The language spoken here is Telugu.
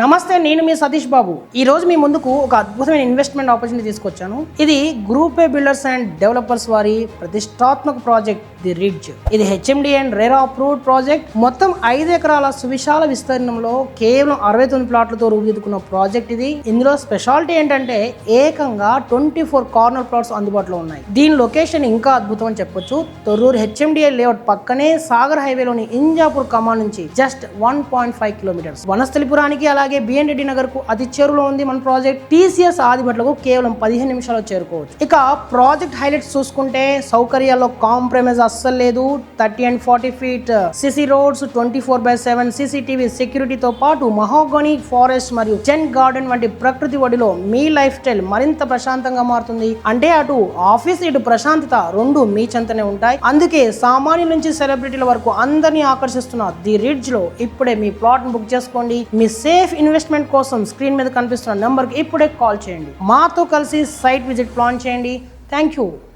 నమస్తే, నేను మీ సతీష్ బాబు. ఈ రోజు మీ ముందుకు ఒక అద్భుతమైన ఇన్వెస్ట్మెంట్ ఆపర్చునిటీ తీసుకొచ్చాను. ఇది group A builders and developers వారి ప్రతిష్టాత్మక ప్రాజెక్ట్ ది రిడ్జ్. ఇది HMD and RERA approved project. మొత్తం 5 ఎకరాల సువిశాల విస్తీర్ణంలో కేవలం 69 ప్లాట్లతో రూపుదిద్దుకున్న ప్రాజెక్ట్ ఇది. ఇందులో స్పెషాలిటీ ఏంటంటే ఏకంగా 24 కార్నర్ ప్లాట్స్ అందుబాటులో ఉన్నాయి. దీని లొకేషన్ ఇంకా అద్భుతం అని చెప్పొచ్చు. తొర్రూరు హెచ్ఎండిఏ లేఅవుట్ పక్కనే సాగర్ హైవేలోని ఇంజాపూర్ కమాన్ నుంచి జస్ట్ 1.5 కిలోమీటర్స్. వనస్థలిపురానికి అలాగే బిఎన్ రెడ్డి నగర్ కు అతి చేరులో ఉంది మన ప్రాజెక్ట్. టీసీఎస్ ఆదిబట్లకు కేవలం 15 నిమిషాల్లో చేరుకోవచ్చు. ఇక ప్రాజెక్ట్ హైలైట్స్ చూసుకుంటే సౌకర్యాల్లో కాంప్రమైజ్ అస్సలు లేదు. 30 and 40 feet CC roads, 24/7 CCTV సెక్యూరిటీతో పాటు మహోగని ఫారెస్ట్ మరియు జెన్ గార్డెన్ వంటి ప్రకృతి ఒడిలో మీ లైఫ్ స్టైల్ మరింత ప్రశాంతంగా మారుతుంది. అంటే అటు ఆఫీస్ ఇటు ప్రశాంతత రెండు మీ చెంతనే ఉంటాయి. అందుకే సామాన్యుల నుంచి సెలబ్రిటీల వరకు అందరినీ ఆకర్షిస్తున్న ది రిడ్జ్ లో ఇప్పుడే మీ ప్లాట్ బుక్ చేసుకోండి. మీ సేఫ్ ఇన్వెస్ట్మెంట్ కోసం స్క్రీన్ మీద కనిపిస్తున్న నంబర్కి ఇప్పుడే కాల్ చేయండి. మాతో కలిసి సైట్ విజిట్ ప్లాన్ చేయండి. Thank you.